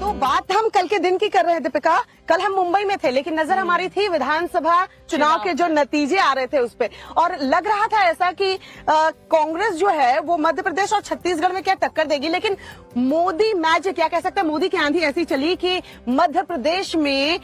तो बात हम कल के दिन की कर रहे हैं दीपिका। कल हम मुंबई में थे लेकिन नजर हमारी थी विधानसभा चुनाव के जो नतीजे आ रहे थे उस पे, और लग रहा था ऐसा कि कांग्रेस जो है वो मध्य प्रदेश और छत्तीसगढ़ में क्या टक्कर देगी, लेकिन मोदी मैजिक, क्या कह सकते हैं, मोदी की आंधी ऐसी चली कि मध्य प्रदेश में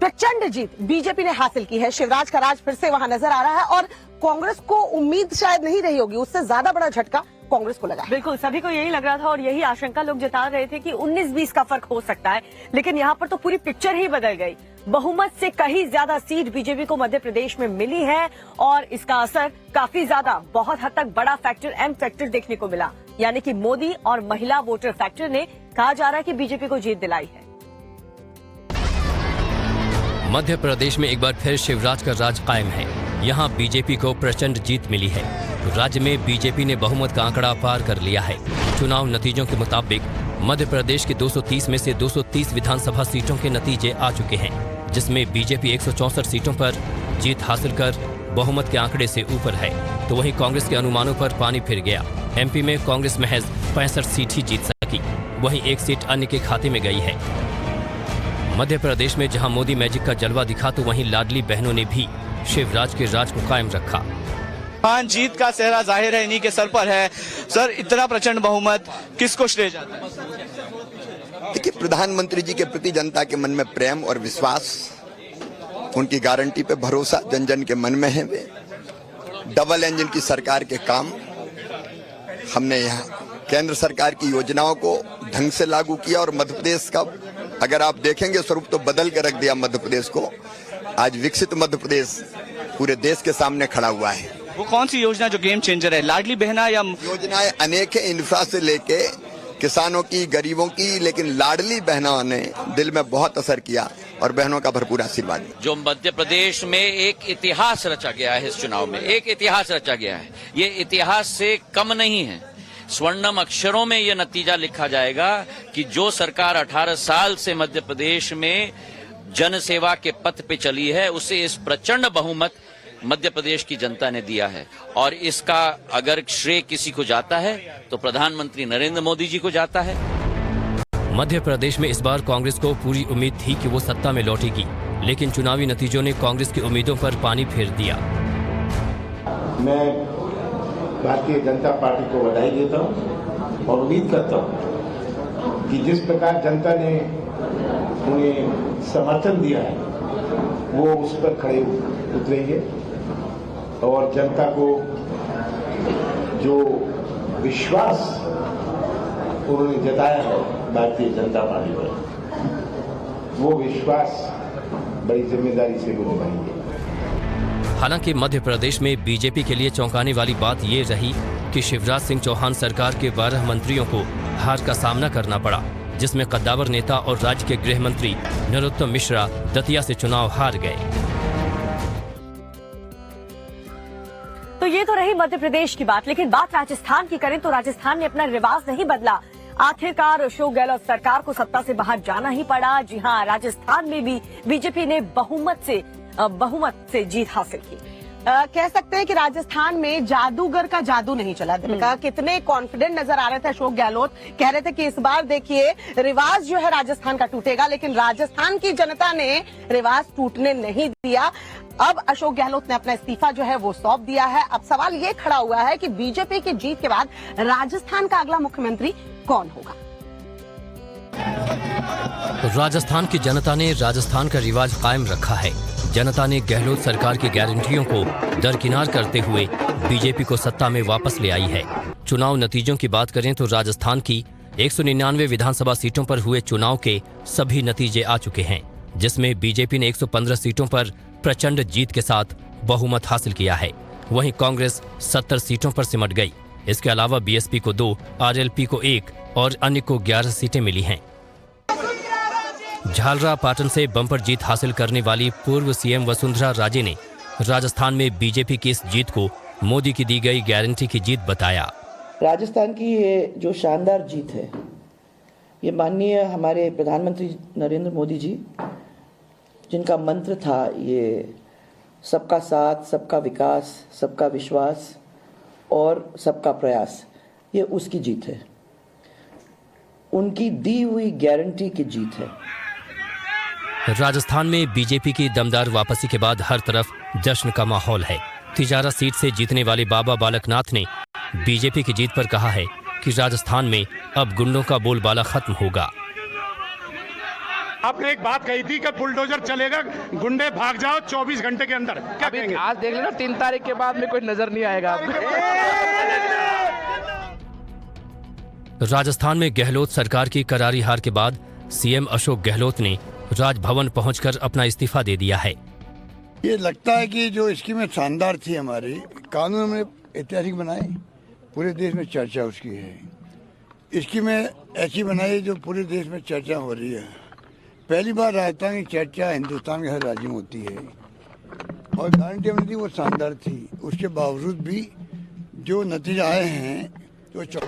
प्रचंड जीत बीजेपी ने हासिल की है। शिवराज का राज फिर से वहां नजर आ रहा है और कांग्रेस को उम्मीद शायद नहीं रही होगी, उससे ज्यादा बड़ा झटका कांग्रेस को लगा। बिल्कुल, सभी को यही लग रहा था और यही आशंका लोग जता रहे थे कि 19-20 का फर्क हो सकता है, लेकिन यहाँ पर तो पूरी पिक्चर ही बदल गई। बहुमत से कहीं ज्यादा सीट बीजेपी को मध्य प्रदेश में मिली है और इसका असर काफी ज्यादा, बहुत हद तक बड़ा फैक्टर एम फैक्टर देखने को मिला, यानी कि मोदी और महिला वोटर फैक्टर ने कहा जा रहा है कि बीजेपी को जीत दिलाई है। मध्य प्रदेश में एक बार फिर शिवराज का राज कायम है। यहाँ बीजेपी को प्रचंड जीत मिली है। राज्य में बीजेपी ने बहुमत का आंकड़ा पार कर लिया है। चुनाव नतीजों के मुताबिक मध्य प्रदेश की 230 में से 230 विधानसभा सीटों के नतीजे आ चुके हैं, जिसमें बीजेपी 164 सीटों पर जीत हासिल कर बहुमत के आंकड़े से ऊपर है, तो वहीं कांग्रेस के अनुमानों पर पानी फिर गया। एमपी में कांग्रेस महज 65 सीट ही जीत सकी, वहीं एक सीट अन्य के खाते में गई है। मध्य प्रदेश में जहां मोदी मैजिक का जलवा दिखा, तो वहीं लाडली बहनों ने भी शिवराज के राज को कायम रखा। हाँ, जीत का सेहरा जाहिर है, इन्हीं के सर पर है। सर, इतना प्रचंड बहुमत किसको श्रेय जाता है? देखिए, प्रधानमंत्री जी के प्रति जनता के मन में प्रेम और विश्वास, उनकी गारंटी पे भरोसा जन जन के मन में है। वे डबल इंजन की सरकार के काम हमने यहाँ केंद्र सरकार की योजनाओं को ढंग से लागू किया और मध्य प्रदेश का अगर आप देखेंगे स्वरूप तो बदल के रख दिया मध्य प्रदेश को। आज विकसित मध्य प्रदेश पूरे देश के सामने खड़ा हुआ है। वो कौन सी योजना जो गेम चेंजर है? लाडली बहना या योजनाएं अनेक है, इंफ्रा से लेके किसानों की, गरीबों की, लेकिन लाडली बहनों ने दिल में बहुत असर किया और बहनों का भरपूर आशीर्वाद। जो मध्य प्रदेश में एक इतिहास रचा गया है, इस चुनाव में एक इतिहास रचा गया है, ये इतिहास से कम नहीं है। स्वर्णम अक्षरों में यह नतीजा लिखा जाएगा कि जो सरकार 18 साल से मध्य प्रदेश में जन सेवा के पथ पे चली है, उसे इस प्रचंड बहुमत मध्य प्रदेश की जनता ने दिया है। और इसका अगर श्रेय किसी को जाता है तो प्रधानमंत्री नरेंद्र मोदी जी को जाता है। मध्य प्रदेश में इस बार कांग्रेस को पूरी उम्मीद थी कि वो सत्ता में लौटेगी, लेकिन चुनावी नतीजों ने कांग्रेस की उम्मीदों पर पानी फेर दिया। मैं भारतीय जनता पार्टी को बधाई देता हूं और उम्मीद करता हूं कि जिस प्रकार जनता ने उन्हें समर्थन दिया है वो उस पर खड़े उतरेंगे और जनता को जो विश्वास उन्होंने जताया है भारतीय जनता पार्टी पर, वो विश्वास बड़ी जिम्मेदारी से वो निभाएंगे। हालांकि मध्य प्रदेश में बीजेपी के लिए चौंकाने वाली बात ये रही कि शिवराज सिंह चौहान सरकार के 12 मंत्रियों को हार का सामना करना पड़ा, जिसमें कद्दावर नेता और राज्य के गृह मंत्री नरोत्तम मिश्रा दतिया से चुनाव हार गए। तो ये तो रही मध्य प्रदेश की बात, लेकिन बात राजस्थान की करें तो राजस्थान ने अपना रिवाज नहीं बदला। आखिरकार अशोक गहलोत सरकार को सत्ता से बाहर जाना ही पड़ा। जी हाँ, राजस्थान में भी बीजेपी ने बहुमत से जीत हासिल की। कह सकते हैं कि राजस्थान में जादूगर का जादू नहीं चला। दीपिका, कितने कॉन्फिडेंट नजर आ रहे थे अशोक गहलोत, कह रहे थे कि इस बार देखिए रिवाज जो है राजस्थान का टूटेगा, लेकिन राजस्थान की जनता ने रिवाज टूटने नहीं दिया। अब अशोक गहलोत ने अपना इस्तीफा जो है वो सौंप दिया है। अब सवाल ये खड़ा हुआ है कि बीजेपी की जीत के बाद राजस्थान का अगला मुख्यमंत्री कौन होगा। राजस्थान की जनता ने राजस्थान का रिवाज कायम रखा है। जनता ने गहलोत सरकार की गारंटियों को दरकिनार करते हुए बीजेपी को सत्ता में वापस ले आई है। चुनाव नतीजों की बात करें तो राजस्थान की 199 विधानसभा सीटों पर हुए चुनाव के सभी नतीजे आ चुके हैं, जिसमें बीजेपी ने 115 सीटों पर प्रचंड जीत के साथ बहुमत हासिल किया है। वहीं कांग्रेस 70 सीटों पर सिमट गई। इसके अलावा बीएसपी को 2, आरएलपी को 1 और अन्य को 11 सीटें मिली हैं। झालरा पाटन से बम्पर जीत हासिल करने वाली पूर्व सीएम वसुंधरा राजे ने राजस्थान में बीजेपी की इस जीत को मोदी की दी गई गारंटी की जीत बताया। राजस्थान की ये जो शानदार जीत है, ये माननीय हमारे प्रधानमंत्री नरेंद्र मोदी जी, जिनका मंत्र था ये सबका साथ, सबका विकास, सबका विश्वास और सबका प्रयास, ये उसकी जीत है। उनकी दी हुई गारंटी की जीत है। राजस्थान में बीजेपी की दमदार वापसी के बाद हर तरफ जश्न का माहौल है। तिजारा सीट से जीतने वाले बाबा बालकनाथ ने बीजेपी की जीत पर कहा है कि राजस्थान में अब गुंडों का बोलबाला खत्म होगा। आपने एक बात कही थी कि बुलडोजर चलेगा, गुंडे भाग जाओ 24 घंटे के अंदर। क्या कहेंगे? आज देख लेना 3 तारीख के बाद में कोई नजर नहीं आएगा राजस्थान में गहलोत सरकार की करारी हार के बाद सीएम अशोक गहलोत ने राजभवन पहुंचकर अपना इस्तीफा दे दिया है। ये लगता है कि जो स्कीमें शानदार थी, हमारी कानून में ऐतिहासिक बनाई, पूरे देश में चर्चा उसकी है। स्कीमें ऐसी बनाई जो पूरे देश में चर्चा हो रही है। पहली बार राजस्थान की चर्चा हिंदुस्तान के हर राज्य में होती है और गारंटी हमने दी वो शानदार थी। उसके बावजूद भी जो नतीजा आए हैं तो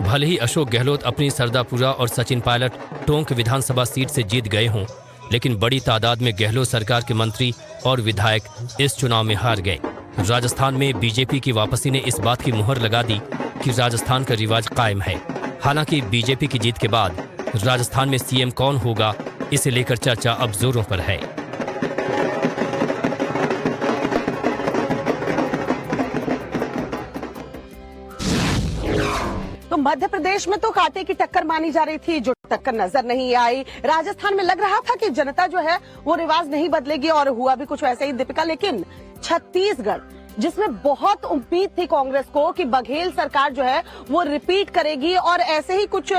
भले ही अशोक गहलोत अपनी सरदापुरा और सचिन पायलट टोंक विधानसभा सीट से जीत गए हों, लेकिन बड़ी तादाद में गहलोत सरकार के मंत्री और विधायक इस चुनाव में हार गए। राजस्थान में बीजेपी की वापसी ने इस बात की मुहर लगा दी कि राजस्थान का रिवाज कायम है। हालांकि बीजेपी की जीत के बाद राजस्थान में सीएम कौन होगा, इसे लेकर चर्चा अब जोरों पर है। तो मध्य प्रदेश में तो कांटे की टक्कर मानी जा रही थी, जो टक्कर नजर नहीं आई। राजस्थान में लग रहा था कि जनता जो है वो रिवाज नहीं बदलेगी और हुआ भी कुछ वैसे ही दीपिका। लेकिन छत्तीसगढ़, जिसमें बहुत उम्मीद थी कांग्रेस को कि बघेल सरकार जो है वो रिपीट करेगी, और ऐसे ही कुछ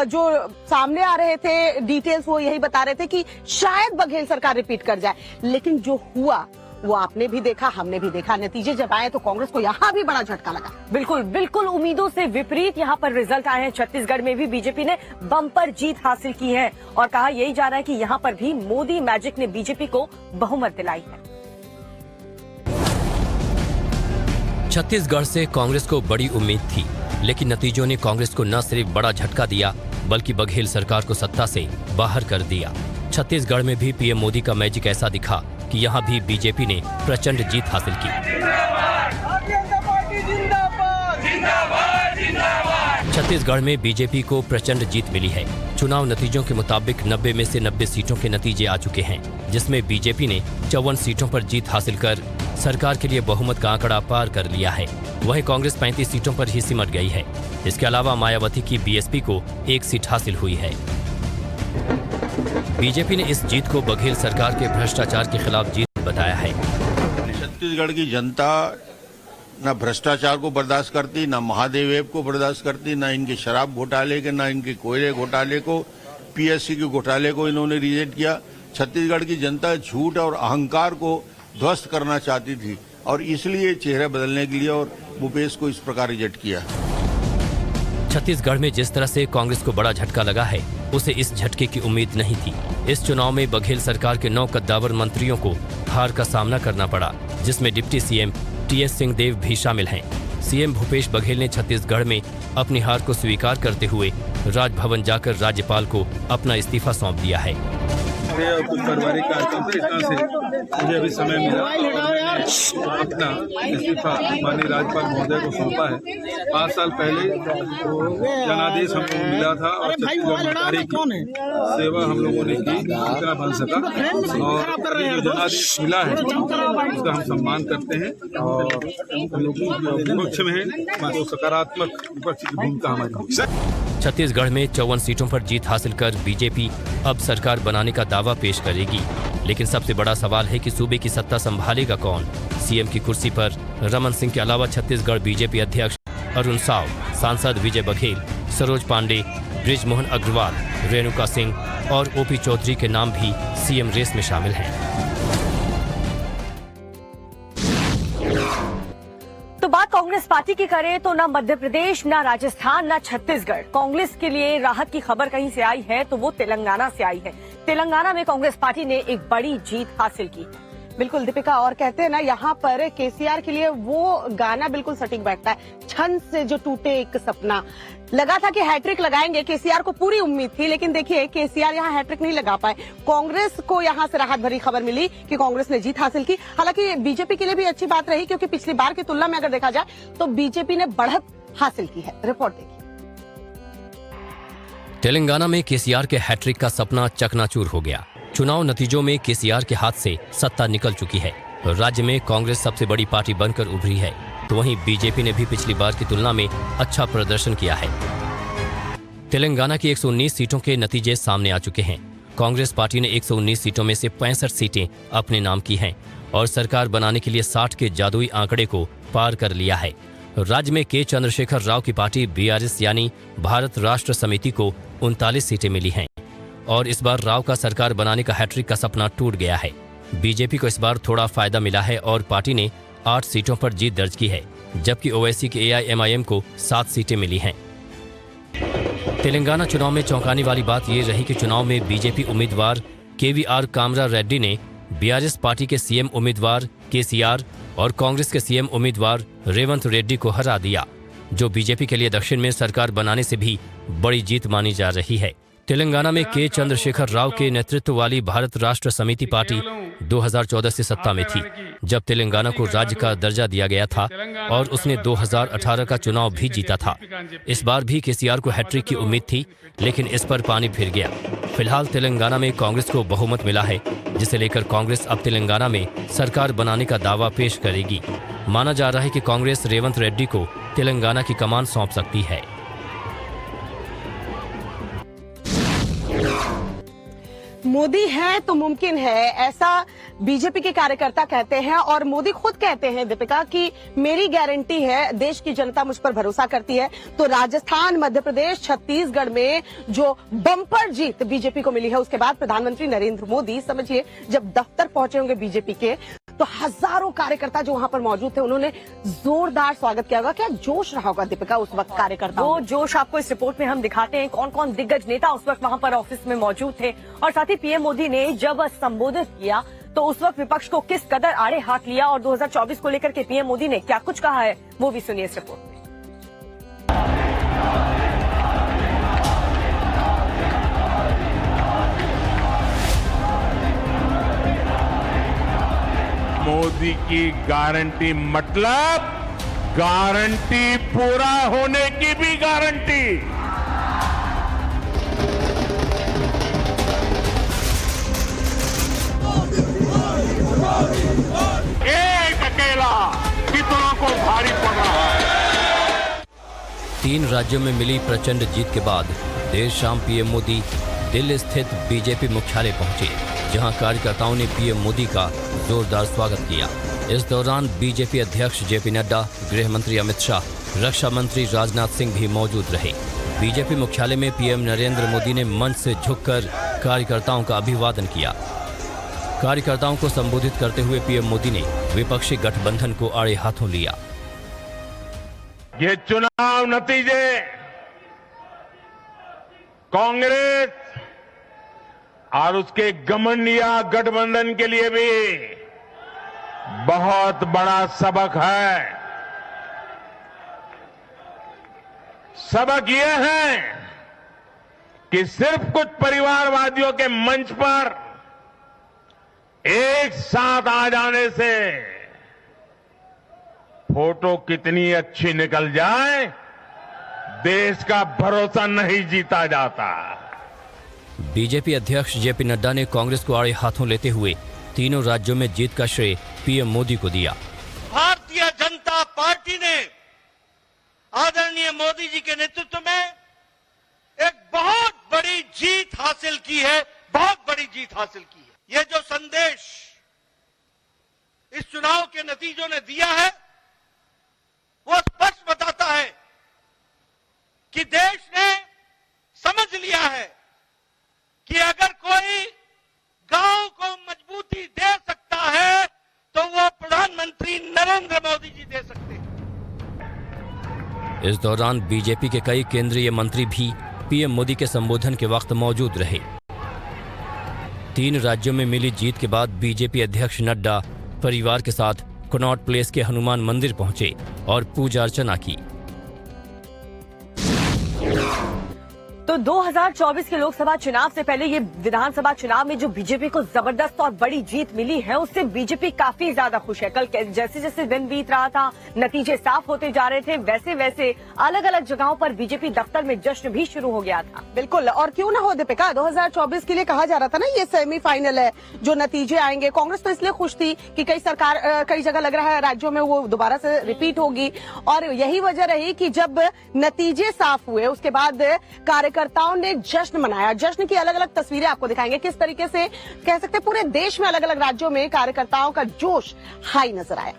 जो सामने आ रहे थे डिटेल्स वो यही बता रहे थे कि शायद बघेल सरकार रिपीट कर जाए। लेकिन जो हुआ वो आपने भी देखा, हमने भी देखा। नतीजे जब आए तो कांग्रेस को यहाँ भी बड़ा झटका लगा। बिल्कुल बिल्कुल उम्मीदों से विपरीत यहाँ पर रिजल्ट आए हैं। छत्तीसगढ़ में भी बीजेपी ने बम्पर जीत हासिल की है और कहा यही जा रहा है कि यहाँ पर भी मोदी मैजिक ने बीजेपी को बहुमत दिलाई है। छत्तीसगढ़ से कांग्रेस को बड़ी उम्मीद थी, लेकिन नतीजों ने कांग्रेस को न सिर्फ बड़ा झटका दिया बल्कि बघेल सरकार को सत्ता से बाहर कर दिया। छत्तीसगढ़ में भी पीएम मोदी का मैजिक ऐसा दिखा कि यहाँ भी बीजेपी ने प्रचंड जीत हासिल की। छत्तीसगढ़ में बीजेपी को प्रचंड जीत मिली है। चुनाव नतीजों के मुताबिक 90 में से 90 सीटों के नतीजे आ चुके हैं, जिसमें बीजेपी ने 54 सीटों पर जीत हासिल कर सरकार के लिए बहुमत का आंकड़ा पार कर लिया है। वहीं कांग्रेस 35 सीटों पर ही सिमट गई है। इसके अलावा मायावती की बीएसपी को 1 सीट हासिल हुई है। बीजेपी ने इस जीत को बघेल सरकार के भ्रष्टाचार के खिलाफ जीत बताया है। छत्तीसगढ़ की जनता न भ्रष्टाचार को बर्दाश्त करती, न महादेव ऐप को बर्दाश्त करती, न इनके शराब घोटाले के, न इनके कोयले घोटाले को, पीएससी के घोटाले को इन्होंने रिजेक्ट किया। छत्तीसगढ़ की जनता झूठ और अहंकार को ध्वस्त करना चाहती थी और इसलिए चेहरा बदलने के लिए और भूपेश को इस प्रकार रिजेक्ट किया। छत्तीसगढ़ में जिस तरह से कांग्रेस को बड़ा झटका लगा है, उसे इस झटके की उम्मीद नहीं थी। इस चुनाव में बघेल सरकार के 9 कद्दावर मंत्रियों को हार का सामना करना पड़ा, जिसमें डिप्टी सीएम टीएस सिंहदेव भी शामिल हैं। सीएम भूपेश बघेल ने छत्तीसगढ़ में अपनी हार को स्वीकार करते हुए राजभवन जाकर राज्यपाल को अपना इस्तीफा सौंप दिया है। और कुछ पारिवारिक कार्यक्रम थे, इस तरह से मुझे अभी समय मिला अपना इस्तीफा माननीय राज्यपाल महोदय को सौंपा है। 5 साल पहले जनादेश हम लोगों को मिला था और छत्तीसगढ़ सरकारी की सेवा हम लोगों ने की, जितना बन सका, और अभी जो जनादेश मिला है उसका हम सम्मान करते हैं और हम लोगों के पक्ष में है, तो सकारात्मक विपक्ष की भूमिका हमारी होगी। छत्तीसगढ़ में 54 सीटों पर जीत हासिल कर बीजेपी अब सरकार बनाने का दावा पेश करेगी, लेकिन सबसे बड़ा सवाल है कि सूबे की सत्ता संभालेगा कौन। सीएम की कुर्सी पर रमन सिंह के अलावा छत्तीसगढ़ बीजेपी अध्यक्ष अरुण साव, सांसद विजय बघेल, सरोज पांडे, बृजमोहन अग्रवाल, रेणुका सिंह और ओपी चौधरी के नाम भी सीएम रेस में शामिल हैं। तो बात कांग्रेस पार्टी की करें तो ना मध्य प्रदेश, ना राजस्थान, ना छत्तीसगढ़ कांग्रेस के लिए राहत की खबर कहीं से आई है तो वो तेलंगाना से आई है। तेलंगाना में कांग्रेस पार्टी ने एक बड़ी जीत हासिल की। बिल्कुल दीपिका, और कहते हैं ना यहाँ पर केसीआर के लिए वो गाना बिल्कुल सटीक बैठता है, छन से जो टूटे एक सपना। लगा था कि हैट्रिक लगाएंगे, केसीआर को पूरी उम्मीद थी, लेकिन देखिए केसीआर यहाँ हैट्रिक नहीं लगा पाए। कांग्रेस को यहाँ से राहत भरी खबर मिली कि कांग्रेस ने जीत हासिल की। हालांकि बीजेपी के लिए भी अच्छी बात रही, क्योंकि पिछली बार की तुलना में अगर देखा जाए तो बीजेपी ने बढ़त हासिल की है। रिपोर्ट देखिए। तेलंगाना में केसीआर के हैट्रिक का सपना चकनाचूर हो गया। चुनाव नतीजों में केसीआर के हाथ से सत्ता निकल चुकी है। राज्य में कांग्रेस सबसे बड़ी पार्टी बनकर उभरी है, तो वहीं बीजेपी ने भी पिछली बार की तुलना में अच्छा प्रदर्शन किया है। तेलंगाना की 119 सीटों के नतीजे सामने आ चुके हैं। कांग्रेस पार्टी ने 119 सीटों में से 65 सीटें अपने नाम की हैं और सरकार बनाने के लिए 60 के जादुई आंकड़े को पार कर लिया है। राज्य में के चंद्रशेखर राव की पार्टी बीआरएस यानी भारत राष्ट्र समिति को 39 सीटें मिली हैं और इस बार राव का सरकार बनाने का हैट्रिक का सपना टूट गया है। बीजेपी को इस बार थोड़ा फायदा मिला है और पार्टी ने 8 सीटों पर जीत दर्ज की है, जबकि ओवैसी के एआईएमआईएम को 7 सीटें मिली हैं। तेलंगाना चुनाव में चौंकाने वाली बात यह रही कि चुनाव में बीजेपी उम्मीदवार केवीआर कामरा रेड्डी ने बीआरएस पार्टी के सीएम उम्मीदवार केसीआर और कांग्रेस के सीएम उम्मीदवार रेवंत रेड्डी को हरा दिया, जो बीजेपी के लिए दक्षिण में सरकार बनाने से भी बड़ी जीत मानी जा रही है। तेलंगाना में के चंद्रशेखर राव के नेतृत्व वाली भारत राष्ट्र समिति पार्टी 2014 से सत्ता में थी, जब तेलंगाना को राज्य का दर्जा दिया गया था और उसने 2018 का चुनाव भी जीता था। इस बार भी केसीआर को हैट्रिक की उम्मीद थी, लेकिन इस पर पानी फिर गया। फिलहाल तेलंगाना में कांग्रेस को बहुमत मिला है, जिसे लेकर कांग्रेस अब तेलंगाना में सरकार बनाने का दावा पेश करेगी। माना जा रहा है कि कांग्रेस रेवंत रेड्डी को तेलंगाना की कमान सौंप सकती है। मोदी है तो मुमकिन है, ऐसा बीजेपी के कार्यकर्ता कहते हैं और मोदी खुद कहते हैं दीपिका कि मेरी गारंटी है, देश की जनता मुझ पर भरोसा करती है। तो राजस्थान, मध्य प्रदेश, छत्तीसगढ़ में जो बम्पर जीत बीजेपी को मिली है, उसके बाद प्रधानमंत्री नरेंद्र मोदी समझिए जब दफ्तर पहुंचे होंगे बीजेपी के, तो हजारों कार्यकर्ता जो वहां पर मौजूद थे उन्होंने जोरदार स्वागत किया होगा। क्या जोश रहा होगा दीपिका उस वक्त कार्यकर्ता? वो जोश आपको इस रिपोर्ट में हम दिखाते हैं, कौन कौन दिग्गज नेता उस वक्त वहां पर ऑफिस में मौजूद थे और साथ ही पीएम मोदी ने जब संबोधित किया तो उस वक्त विपक्ष को किस कदर आड़े हाथ लिया और 2024 को लेकर के पीएम मोदी ने क्या कुछ कहा है, वो भी सुनिए इस रिपोर्ट में। मोदी की गारंटी मतलब गारंटी पूरा होने की भी गारंटी। एक अकेला कितनों को भारी पड़ रहा है। 3 राज्यों में मिली प्रचंड जीत के बाद देर शाम पीएम मोदी दिल्ली स्थित बीजेपी मुख्यालय पहुंचे, जहां कार्यकर्ताओं ने पीएम मोदी का जोरदार स्वागत किया। इस दौरान बीजेपी अध्यक्ष जेपी नड्डा, गृह मंत्री अमित शाह, रक्षा मंत्री राजनाथ सिंह भी मौजूद रहे। बीजेपी मुख्यालय में पीएम नरेंद्र मोदी ने मंच से झुककर कार्यकर्ताओं का अभिवादन किया। कार्यकर्ताओं को संबोधित करते हुए पीएम मोदी ने विपक्षी गठबंधन को आड़े हाथों लिया। ये चुनाव नतीजे कांग्रेस और उसके घमंडिया गठबंधन के लिए भी बहुत बड़ा सबक है। सबक यह है कि सिर्फ कुछ परिवारवादियों के मंच पर एक साथ आ जाने से फोटो कितनी अच्छी निकल जाए, देश का भरोसा नहीं जीता जाता। बीजेपी अध्यक्ष जेपी नड्डा ने कांग्रेस को आड़े हाथों लेते हुए तीनों राज्यों में जीत का श्रेय पीएम मोदी को दिया। भारतीय जनता पार्टी ने आदरणीय मोदी जी के नेतृत्व में एक बहुत बड़ी जीत हासिल की है, बहुत बड़ी जीत हासिल की है। ये जो संदेश इस चुनाव के नतीजों ने दिया है, वो स्पष्ट बताता है कि देश ने समझ लिया है कि अगर कोई गांव को मजबूती दे सकता है तो वो प्रधानमंत्री नरेंद्र मोदी जी दे सकते हैं। इस दौरान बीजेपी के कई केंद्रीय मंत्री भी पीएम मोदी के संबोधन के वक्त मौजूद रहे। 3 राज्यों में मिली जीत के बाद बीजेपी अध्यक्ष नड्डा परिवार के साथ कनॉट प्लेस के हनुमान मंदिर पहुंचे और पूजा अर्चना की। तो 2024 के लोकसभा चुनाव से पहले ये विधानसभा चुनाव में जो बीजेपी को जबरदस्त और बड़ी जीत मिली है, उससे बीजेपी काफी ज्यादा खुश है। कल जैसे जैसे दिन बीत रहा था, नतीजे साफ होते जा रहे थे, वैसे वैसे अलग अलग जगहों पर बीजेपी दफ्तर में जश्न भी शुरू हो गया था। बिल्कुल, और क्यों ना हो दीपिका, 2024 के लिए कहा जा रहा था ना ये सेमीफाइनल है, जो नतीजे आएंगे। कांग्रेस तो इसलिए खुश थी कि कई जगह लग रहा है राज्यों में वो दोबारा से रिपीट होगी, और यही वजह रही कि जब नतीजे साफ हुए उसके बाद कार्यकर्ताओं ने जश्न मनाया। जश्न की अलग अलग तस्वीरें आपको दिखाएंगे, किस तरीके से कह सकते हैं पूरे देश में अलग अलग राज्यों में कार्यकर्ताओं का जोश हाई नजर आया।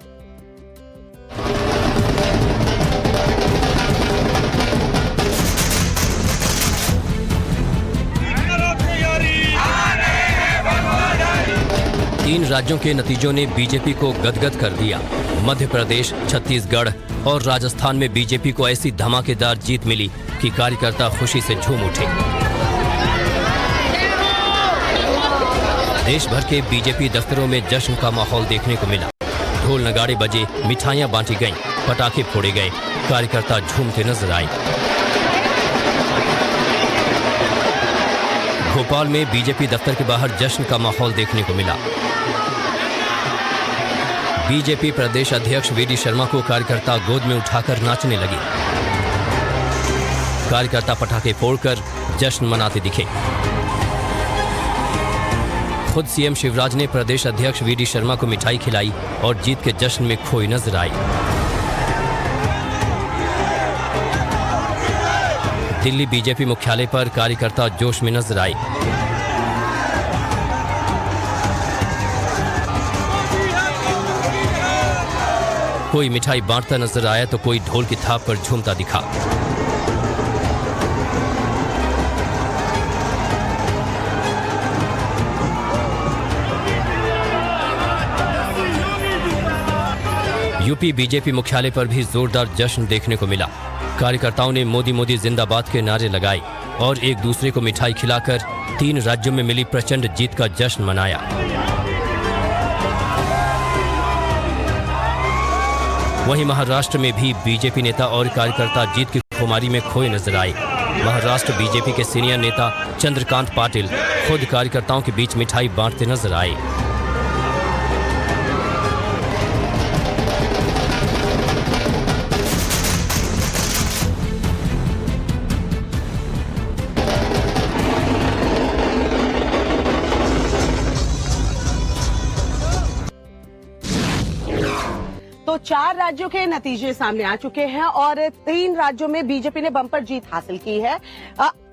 तीन राज्यों के नतीजों ने बीजेपी को गदगद कर दिया। मध्य प्रदेश, छत्तीसगढ़ और राजस्थान में बीजेपी को ऐसी धमाकेदार जीत मिली कि कार्यकर्ता खुशी से झूम उठे। देश भर के बीजेपी दफ्तरों में जश्न का माहौल देखने को मिला। ढोल नगाड़े बजे, मिठाइयां बांटी गईं, पटाखे फोड़े गए, कार्यकर्ता झूमते नजर आए। भोपाल में बीजेपी दफ्तर के बाहर जश्न का माहौल देखने को मिला। बीजेपी प्रदेश अध्यक्ष वीडी शर्मा को कार्यकर्ता गोद में उठाकर नाचने लगे। कार्यकर्ता पटाखे फोड़कर जश्न मनाते दिखे। खुद सीएम शिवराज ने प्रदेश अध्यक्ष वीडी शर्मा को मिठाई खिलाई और जीत के जश्न में खोई नजर आई। दिल्ली बीजेपी मुख्यालय पर कार्यकर्ता जोश में नजर आए। कोई मिठाई बांटता नजर आया तो कोई ढोल की थाप पर झूमता दिखा। यूपी बीजेपी मुख्यालय पर भी जोरदार जश्न देखने को मिला। कार्यकर्ताओं ने मोदी मोदी जिंदाबाद के नारे लगाए और एक दूसरे को मिठाई खिलाकर तीन राज्यों में मिली प्रचंड जीत का जश्न मनाया। वहीं महाराष्ट्र में भी बीजेपी नेता और कार्यकर्ता जीत की खुमारी में खोए नजर आए। महाराष्ट्र बीजेपी के सीनियर नेता चंद्रकांत पाटिल खुद कार्यकर्ताओं के बीच मिठाई बांटते नजर आए। तो 4 राज्यों के नतीजे सामने आ चुके हैं और 3 राज्यों में बीजेपी ने बम्पर जीत हासिल की है।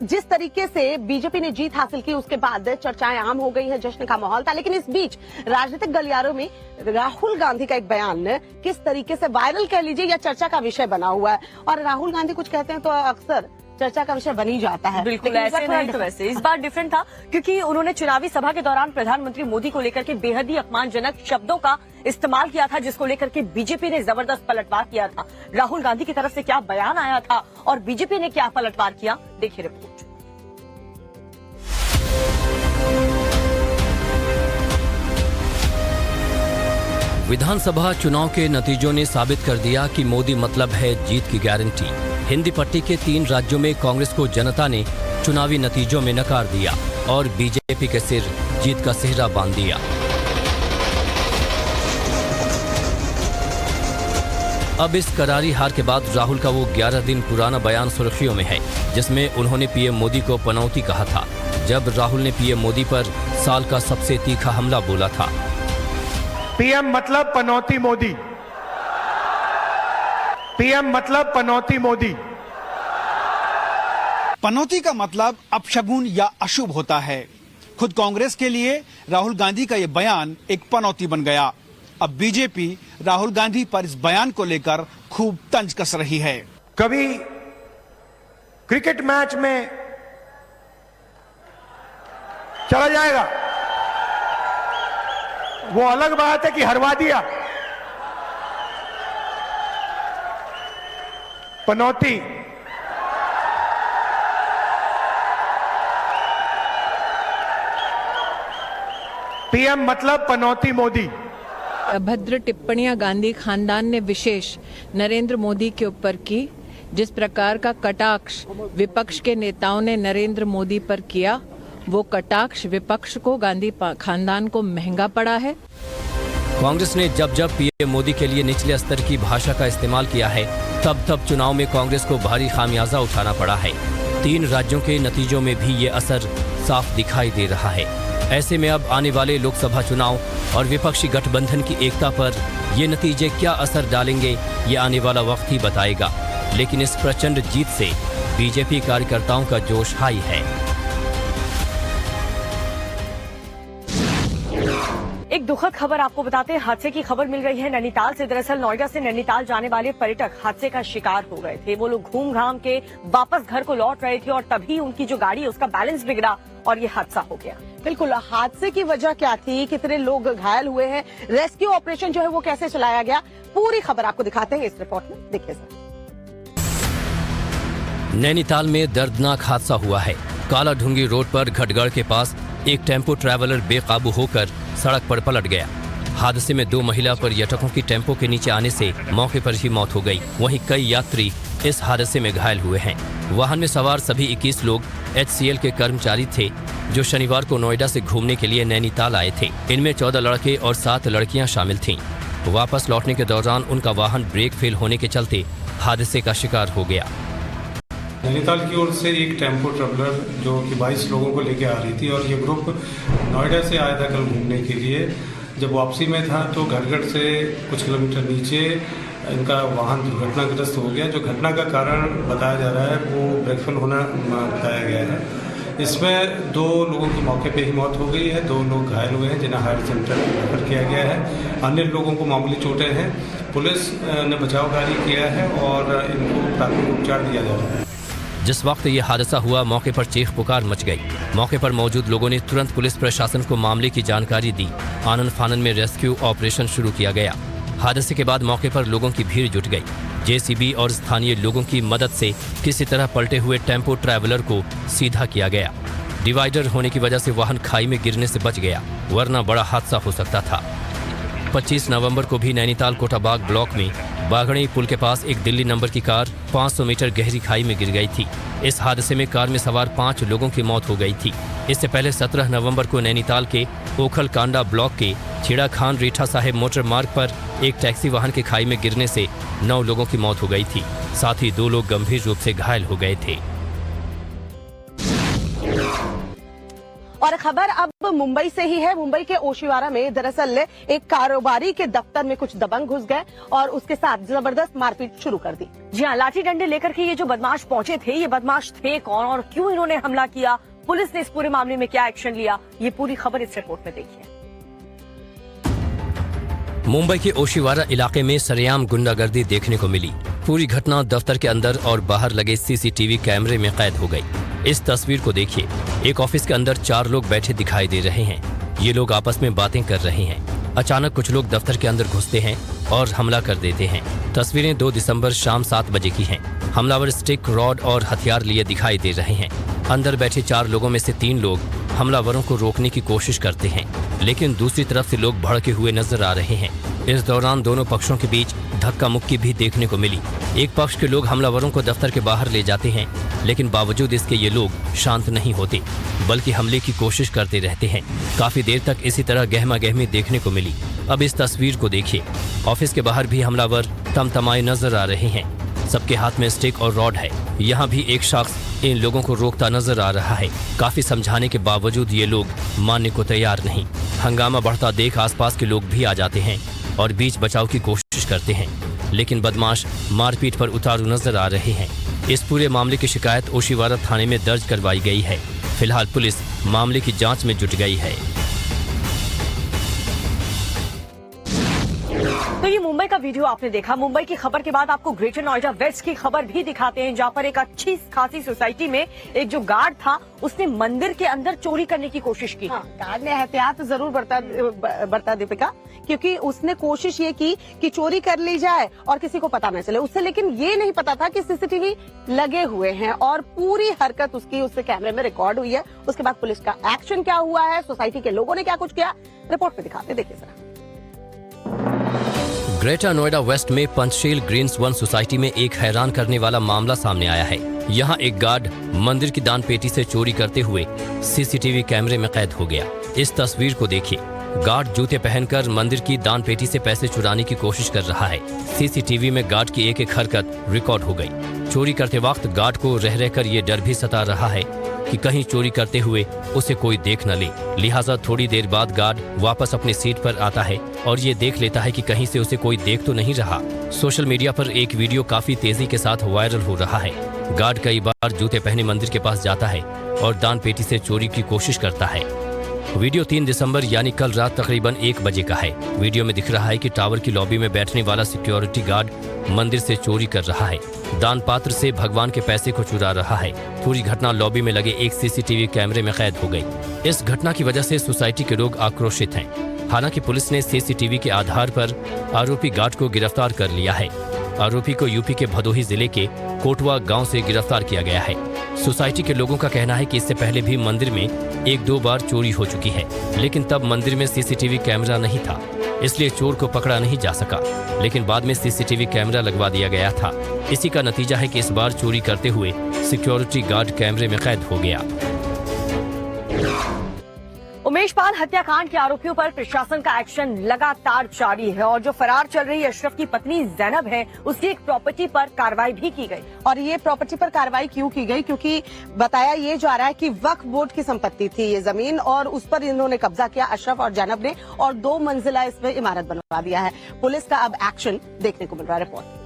जिस तरीके से बीजेपी ने जीत हासिल की उसके बाद चर्चाएं आम हो गई है, जश्न का माहौल था। लेकिन इस बीच राजनीतिक गलियारों में राहुल गांधी का एक बयान किस तरीके से वायरल कह लीजिए या चर्चा का विषय बना हुआ है। और राहुल गांधी कुछ कहते हैं तो अक्सर चर्चा का विषय बन ही जाता है। बिल्कुल ऐसे नहीं तो वैसे इस बार डिफरेंट था, क्योंकि उन्होंने चुनावी सभा के दौरान प्रधानमंत्री मोदी को लेकर के बेहद ही अपमानजनक शब्दों का इस्तेमाल किया था, जिसको लेकर के बीजेपी ने जबरदस्त पलटवार किया था। राहुल गांधी की तरफ से क्या बयान आया था और बीजेपी ने क्या पलटवार किया, देखिए रिपोर्ट। विधानसभा चुनाव के नतीजों ने साबित कर दिया कि मोदी मतलब है जीत की गारंटी। हिंदी पट्टी के 3 राज्यों में कांग्रेस को जनता ने चुनावी नतीजों में नकार दिया और बीजेपी के सिर जीत का सेहरा बांध दिया। अब इस करारी हार के बाद राहुल का वो 11 दिन पुराना बयान सुर्खियों में है, जिसमें उन्होंने पीएम मोदी को पनौती कहा था। जब राहुल ने पीएम मोदी पर साल का सबसे तीखा हमला बोला था। पीएम मतलब पनौती मोदी, पीएम मतलब पनौती मोदी। पनौती का मतलब अपशगुन या अशुभ होता है। खुद कांग्रेस के लिए राहुल गांधी का यह बयान एक पनौती बन गया। अब बीजेपी राहुल गांधी पर इस बयान को लेकर खूब तंज कस रही है। कभी क्रिकेट मैच में चला जाएगा, वो अलग बात है कि हरवा दिया। पनौती पीएम मतलब पनौती मोदी। अभद्र टिप्पणियां गांधी खानदान ने विशेष नरेंद्र मोदी के ऊपर की, जिस प्रकार का कटाक्ष विपक्ष के नेताओं ने नरेंद्र मोदी पर किया, वो कटाक्ष विपक्ष को, गांधी खानदान को महंगा पड़ा है। कांग्रेस ने जब जब पीएम मोदी के लिए निचले स्तर की भाषा का इस्तेमाल किया है, तब तब चुनाव में कांग्रेस को भारी खामियाजा उठाना पड़ा है। 3 राज्यों के नतीजों में भी ये असर साफ दिखाई दे रहा है। ऐसे में अब आने वाले लोकसभा चुनाव और विपक्षी गठबंधन की एकता पर ये नतीजे क्या असर डालेंगे, ये आने वाला वक्त ही बताएगा। लेकिन इस प्रचंड जीत से बीजेपी कार्यकर्ताओं का जोश हाई है। एक दुखद खबर आपको बताते हैं, हादसे की खबर मिल रही है नैनीताल से। दरअसल नोएडा से नैनीताल जाने वाले पर्यटक हादसे का शिकार हो गए थे। वो लोग घूम घाम के वापस घर को लौट रहे थे और तभी उनकी जो गाड़ी है उसका बैलेंस बिगड़ा और ये हादसा हो गया। बिल्कुल, हादसे की वजह क्या थी, कितने लोग घायल हुए हैं, रेस्क्यू ऑपरेशन जो है वो कैसे चलाया गया, पूरी खबर आपको दिखाते हैं इस रिपोर्ट में। देखिए सर। नैनीताल में दर्दनाक हादसा हुआ है। काला ढूंगी रोड पर घटगढ़ के पास एक टेम्पो ट्रैवलर बेकाबू होकर सड़क पर पलट गया। हादसे में 2 महिला पर्यटकों की टेम्पो के नीचे आने से मौके पर ही मौत हो गई। वहीं कई यात्री इस हादसे में घायल हुए हैं। वाहन में सवार सभी 21 लोग HCL के कर्मचारी थे, जो शनिवार को नोएडा से घूमने के लिए नैनीताल आए थे। इनमें 14 लड़के और 7 लड़कियां शामिल थीं। वापस लौटने के दौरान उनका वाहन ब्रेक फेल होने के चलते हादसे का शिकार हो गया। नैनीताल की ओर से एक टेम्पो ट्रैवलर जो कि 22 लोगों को लेकर आ रही थी और ये ग्रुप नोएडा से आया था कल घूमने के लिए। जब वापसी में था तो घटगढ़ से कुछ किलोमीटर नीचे इनका वाहन दुर्घटनाग्रस्त हो गया। जो घटना का कारण बताया जा रहा है वो ब्रेक फेल होना बताया गया है। इसमें 2 लोगों की मौके पे ही मौत हो गई है, 2 लोग घायल हुए हैं जिन्हें हायर सेंटर रेफर किया गया है। अन्य लोगों को मामूली चोटें हैं। पुलिस ने बचाव कार्य किया है और इनको प्राथमिक उपचार दिया जा रहा है। जिस वक्त ये हादसा हुआ, मौके पर चीख पुकार मच गई। मौके पर मौजूद लोगों ने तुरंत पुलिस प्रशासन को मामले की जानकारी दी। आनन फानन में रेस्क्यू ऑपरेशन शुरू किया गया। हादसे के बाद मौके पर लोगों की भीड़ जुट गई। JCB और स्थानीय लोगों की मदद से किसी तरह पलटे हुए टेम्पो ट्रैवलर को सीधा किया गया। डिवाइडर होने की वजह से वाहन खाई में गिरने से बच गया, वरना बड़ा हादसा हो सकता था। 25 नवंबर को भी नैनीताल कोटाबाग ब्लॉक में बागड़ी पुल के पास एक दिल्ली नंबर की कार 500 मीटर गहरी खाई में गिर गई थी। इस हादसे में कार में सवार 5 लोगों की मौत हो गई थी। इससे पहले 17 नवंबर को नैनीताल के ओखल कांडा ब्लॉक के छेड़ा खान रीठा साहेब मोटर मार्ग पर एक टैक्सी वाहन के खाई में गिरने से 9 लोगों की मौत हो गई थी। साथ ही 2 लोग गंभीर रूप से घायल हो गए थे। और खबर अब मुंबई से ही है। मुंबई के ओशिवारा में दरअसल एक कारोबारी के दफ्तर में कुछ दबंग घुस गए और उसके साथ जबरदस्त मारपीट शुरू कर दी। जी हाँ, लाठी डंडे लेकर के ये जो बदमाश पहुंचे थे, ये बदमाश थे कौन और क्यों इन्होंने हमला किया, पुलिस ने इस पूरे मामले में क्या एक्शन लिया, ये पूरी खबर इस रिपोर्ट में देखिए। मुंबई के ओशिवारा इलाके में सरेआम गुंडागर्दी देखने को मिली। पूरी घटना दफ्तर के अंदर और बाहर लगे CCTV कैमरे में कैद हो गई। इस तस्वीर को देखिए। एक ऑफिस के अंदर 4 लोग बैठे दिखाई दे रहे हैं। ये लोग आपस में बातें कर रहे हैं। अचानक कुछ लोग दफ्तर के अंदर घुसते हैं और हमला कर देते हैं। तस्वीरें 2 दिसंबर शाम 7 बजे की हैं। हमलावर स्टिक, रॉड और हथियार लिए दिखाई दे रहे हैं। अंदर बैठे 4 लोगों में से 3 लोग हमलावरों को रोकने की कोशिश करते हैं, लेकिन दूसरी तरफ से लोग भड़के हुए नजर आ रहे हैं। इस दौरान दोनों पक्षों के बीच धक्का मुक्की भी देखने को मिली। एक पक्ष के लोग हमलावरों को दफ्तर के बाहर ले जाते हैं, लेकिन बावजूद इसके ये लोग शांत नहीं होते, बल्कि हमले की कोशिश करते रहते हैं। काफी देर तक इसी तरह गहमा गहमी देखने को मिली। अब इस तस्वीर को देखिए। ऑफिस के बाहर भी हमलावर तमतमाए नजर आ रहे हैं। सबके हाथ में स्टिक और रॉड है। यहाँ भी एक शख्स इन लोगों को रोकता नजर आ रहा है। काफी समझाने के बावजूद ये लोग मानने को तैयार नहीं। हंगामा बढ़ता देख आसपास के लोग भी आ जाते हैं और बीच बचाव की कोशिश करते हैं, लेकिन बदमाश मारपीट पर उतारू नजर आ रहे हैं। इस पूरे मामले की शिकायत ओशिवारा थाने में दर्ज करवाई गई है। फिलहाल पुलिस मामले की जांच में जुट गई है। तो ये मुंबई का वीडियो आपने देखा। मुंबई की खबर के बाद आपको ग्रेटर नोएडा वेस्ट की खबर भी दिखाते हैं, जहां पर एक अच्छी खासी सोसाइटी में एक जो गार्ड था, उसने मंदिर के अंदर चोरी करने की कोशिश की। हाँ, गार्ड ने एहतियात जरूर बरता दीपिका, क्योंकि उसने कोशिश ये की कि चोरी कर ली जाए और किसी को पता न चले उससे, लेकिन ये नहीं पता था कि CCTV लगे हुए हैं और पूरी हरकत उसकी उससे कैमरे में रिकॉर्ड हुई है। उसके बाद पुलिस का एक्शन क्या हुआ है, सोसाइटी के लोगों ने क्या कुछ किया, रिपोर्ट में दिखाते, देखिए जरा। ग्रेटर नोएडा वेस्ट में पंचशील ग्रीन्स वन सोसाइटी में एक हैरान करने वाला मामला सामने आया है। यहाँ एक गार्ड मंदिर की दान पेटी से चोरी करते हुए सीसीटीवी कैमरे में कैद हो गया। इस तस्वीर को देखिए। गार्ड जूते पहनकर मंदिर की दान पेटी से पैसे चुराने की कोशिश कर रहा है। सीसीटीवी में गार्ड की एक एक हरकत रिकॉर्ड हो गई। चोरी करते वक्त गार्ड को रह रहकर ये डर भी सता रहा है कि कहीं चोरी करते हुए उसे कोई देख न ले। लिहाजा थोड़ी देर बाद गार्ड वापस अपनी सीट पर आता है और ये देख लेता है कि कहीं से उसे कोई देख तो नहीं रहा। सोशल मीडिया पर एक वीडियो काफी तेजी के साथ वायरल हो रहा है। गार्ड कई बार जूते पहने मंदिर के पास जाता है और दान पेटी से चोरी की कोशिश करता है। वीडियो 3 दिसंबर यानी कल रात तकरीबन 1 बजे का है। वीडियो में दिख रहा है कि टावर की लॉबी में बैठने वाला सिक्योरिटी गार्ड मंदिर से चोरी कर रहा है। दान पात्र से भगवान के पैसे को चुरा रहा है। पूरी घटना लॉबी में लगे एक सीसीटीवी कैमरे में कैद हो गई। इस घटना की वजह से सोसाइटी के लोग आक्रोशित हैं। हालांकि पुलिस ने सीसीटीवी के आधार पर आरोपी गार्ड को गिरफ्तार कर लिया है। आरोपी को यूपी के भदोही जिले के कोटवा गांव से गिरफ्तार किया गया है। सोसाइटी के लोगों का कहना है कि इससे पहले भी मंदिर में 1-2 बार चोरी हो चुकी है, लेकिन तब मंदिर में सीसीटीवी कैमरा नहीं था, इसलिए चोर को पकड़ा नहीं जा सका। लेकिन बाद में सीसीटीवी कैमरा लगवा दिया गया था। इसी का नतीजा है कि इस बार चोरी करते हुए सिक्योरिटी गार्ड कैमरे में कैद हो गया। उमेश पाल हत्याकांड के आरोपियों पर प्रशासन का एक्शन लगातार जारी है और जो फरार चल रही अशरफ की पत्नी जैनब है, उसकी एक प्रॉपर्टी पर कार्रवाई भी की गई। और ये प्रॉपर्टी पर कार्रवाई क्यों की गई? क्योंकि बताया ये जा रहा है कि वक्फ बोर्ड की संपत्ति थी ये जमीन और उस पर इन्होंने कब्जा किया, अशरफ और जैनब ने, और 2 मंजिला इसमें इमारत बनवा दिया है। पुलिस का अब एक्शन देखने को मिल रहा है। रिपोर्ट।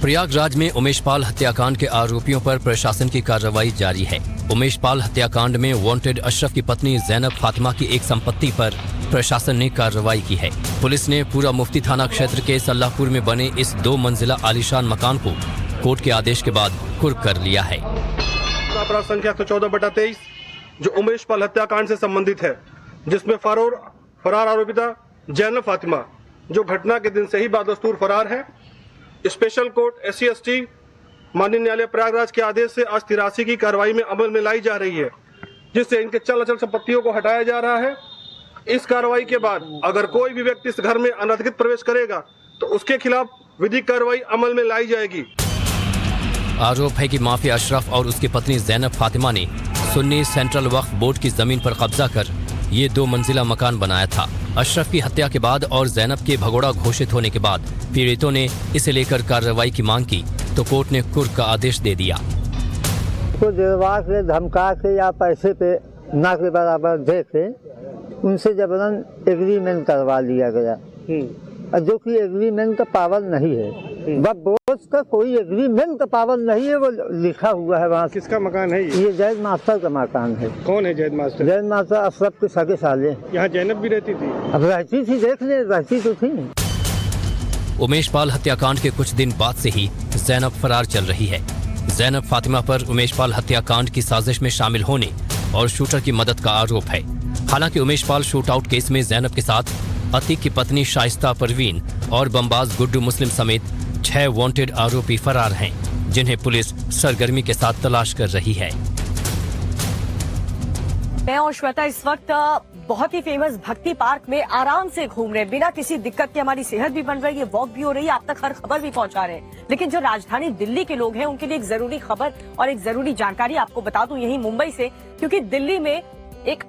प्रयागराज में उमेश पाल हत्याकांड के आरोपियों पर प्रशासन की कार्रवाई जारी है। उमेश पाल हत्याकांड में वांटेड अशरफ की पत्नी जैनब फातिमा की एक संपत्ति पर प्रशासन ने कार्रवाई की है। पुलिस ने पूरा मुफ्ती थाना क्षेत्र के सल्लाहपुर में बने इस 2 मंजिला आलीशान मकान को कोर्ट के आदेश के बाद कुर्क कर लिया है। अपराध संख्या 114/23 जो उमेश पाल हत्याकांड से संबंधित है, जिसमें फरार आरोपिता जैनब फातिमा जो घटना के दिन से ही बादस्तूर फरार है। स्पेशल कोर्ट SC/ST माननीय न्यायालय प्रयागराज के आदेश से आज 83 की कार्रवाई में अमल में लाई जा रही है, जिससे इनके चल अचल संपत्तियों को हटाया जा रहा है। इस कार्रवाई के बाद अगर कोई भी व्यक्ति इस घर में अनधिकृत प्रवेश करेगा तो उसके खिलाफ विधिक कार्रवाई अमल में लाई जाएगी। आरोप है कि माफिया अशरफ और उसकी पत्नी जैनब फातिमा ने सुन्नी सेंट्रल वक्फ बोर्ड की जमीन पर कब्जा कर ये 2 मंजिला मकान बनाया था। अशरफ की हत्या के बाद और जैनब के भगोड़ा घोषित होने के बाद पीड़ितों ने इसे लेकर कार्रवाई की मांग की तो कोर्ट ने कुर्क का आदेश दे दिया। को देरवा के धमका के या पैसे पे ना के बराबर दे के उनसे जबरन एग्रीमेंट करवा लिया गया, जो कि एग्रीमेंट का पावर नहीं है। वक्फ बोर्ड का कोई एग्रीमेंट का पावर नहीं है, वो लिखा हुआ है वहाँ। किसका मकान है ये जैद मास्टर का मकान है। कौन है जैद मास्टर? जैद मास्टर अशरफ के सगे साले। यहाँ जैनब भी रहती थी? अब रहती थी, देख ले, रहती तो थी। उमेश पाल हत्याकांड के कुछ दिन बाद से ही जैनब फरार चल रही है। जैनब फातिमा पर उमेश पाल हत्याकांड की साजिश में शामिल होने और शूटर की मदद का आरोप है। हालांकि उमेश पाल शूटआउट केस में जैनब के साथ अतीक की पत्नी शाइस्ता परवीन और बमबाज गुड्डू मुस्लिम समेत 6 वांटेड आरोपी फरार हैं, जिन्हें पुलिस सरगर्मी के साथ तलाश कर रही है। मैं और श्वेता इस वक्त बहुत ही फेमस भक्ति पार्क में आराम से घूम रहे हैं, बिना किसी दिक्कत के। हमारी सेहत भी बन रही है, वॉक भी हो रही है, आप तक हर खबर भी पहुंचा रहे हैं। लेकिन जो राजधानी दिल्ली के लोग हैं उनके लिए एक जरूरी खबर और एक जरूरी जानकारी आपको बता दूं यही मुंबई से, क्योंकि दिल्ली में एक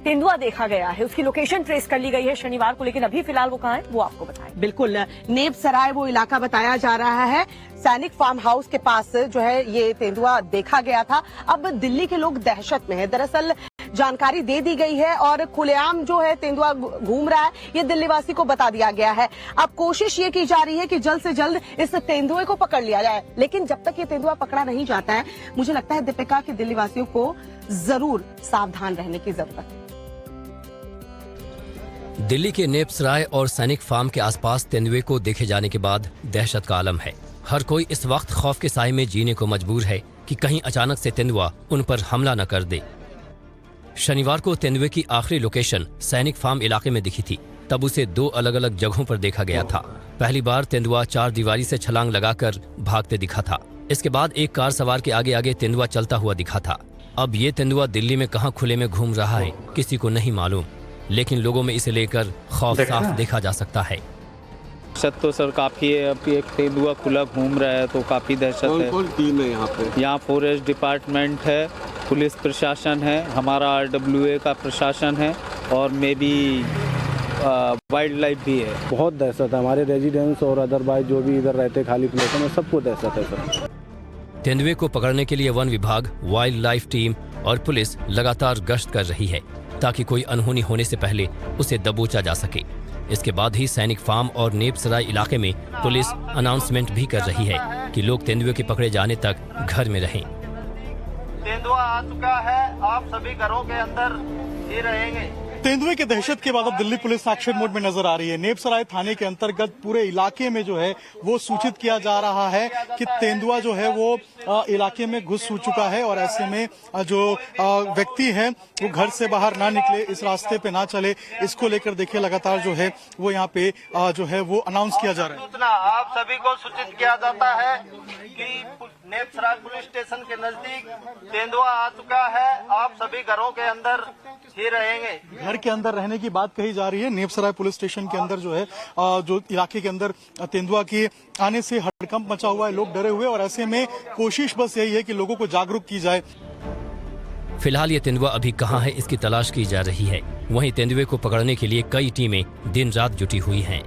तेंदुआ देखा गया है, उसकी लोकेशन ट्रेस कर ली गई है शनिवार को, लेकिन अभी फिलहाल वो कहाँ है वो आपको बताएं। बिल्कुल, नेब सराय वो इलाका बताया जा रहा है। सैनिक फार्म हाउस के पास जो है ये तेंदुआ देखा गया था। अब दिल्ली के लोग दहशत में है। दरअसल जानकारी दे दी गई है और खुलेआम जो है तेंदुआ घूम रहा है, ये दिल्ली वासी को बता दिया गया है। अब कोशिश ये की जा रही है कि जल्द से जल्द इस तेंदुए को पकड़ लिया जाए, लेकिन जब तक ये तेंदुआ पकड़ा नहीं जाता है, मुझे लगता है दीपिका कि दिल्ली वासियों को जरूर सावधान रहने की जरूरत है। दिल्ली के नेपसराय और सैनिक फार्म के आसपास तेंदुए को देखे जाने के बाद दहशत का आलम है। हर कोई इस वक्त खौफ के साए में जीने को मजबूर है कि कहीं अचानक से तेंदुआ उन पर हमला न कर दे। शनिवार को तेंदुए की आखिरी लोकेशन सैनिक फार्म इलाके में दिखी थी। तब उसे 2 अलग अलग जगहों पर देखा गया था। पहली बार तेंदुआ 4 दीवारी से छलांग लगाकर भागते दिखा था। इसके बाद एक कार सवार के आगे आगे तेंदुआ चलता हुआ दिखा था। अब ये तेंदुआ दिल्ली में कहां खुले में घूम रहा है किसी को नहीं मालूम। लेकिन लोगों में इसे लेकर खौफ साफ देखा जा सकता है। दहशत तो सर काफ़ी है। अभी एक तेंदुआ खुला घूम रहा है तो काफ़ी दहशत है। कौन टीम है यहाँ पे? यहाँ फॉरेस्ट डिपार्टमेंट है, पुलिस प्रशासन है, हमारा RWA का प्रशासन है और मे बी वाइल्ड लाइफ भी है। बहुत दहशत है। हमारे रेजिडेंट्स और अदरवाइज जो भी इधर रहते खाली प्लेटों में सबको दहशत है सर। तेंदुए को पकड़ने के लिए वन विभाग, वाइल्ड लाइफ टीम और पुलिस लगातार गश्त कर रही है ताकि कोई अनहोनी होने से पहले उसे दबोचा जा सके। इसके बाद ही सैनिक फार्म और नेपसराय इलाके में पुलिस अनाउंसमेंट भी कर रही है कि लोग तेंदुए के पकड़े जाने तक घर में रहें। तेंदुआ आ चुका है, आप सभी घरों के अंदर ही रहेंगे। तेंदुए की दहशत के बाद अब दिल्ली पुलिस एक्शन मोड में नजर आ रही है। नेपसराय थाने के अंतर्गत पूरे इलाके में जो है वो सूचित किया जा रहा है कि तेंदुआ जो है वो इलाके में घुस चुका है और ऐसे में जो व्यक्ति है वो घर से बाहर ना निकले, इस रास्ते पे ना चले, इसको लेकर देखिए लगातार जो है वो यहाँ पे जो है वो अनाउंस किया जा रहा है। सूचना आप सभी को सूचित किया जाता है कि नेपसराय पुलिस स्टेशन के नजदीक तेंदुआ आ चुका है, आप सभी घरों के अंदर ही रहेंगे। घर के अंदर रहने की बात कही जा रही है। नेपसराय पुलिस स्टेशन के अंदर जो है जो इलाके के अंदर तेंदुआ के आने से हड़कंप मचा हुआ है, लोग डरे हुए और ऐसे में कोशिश बस यही है कि लोगों को जागरूक की जाए। फिलहाल ये तेंदुआ अभी कहाँ है इसकी तलाश की जा रही है। वहीं तेंदुए को पकड़ने के लिए कई टीमें दिन रात जुटी हुई हैं।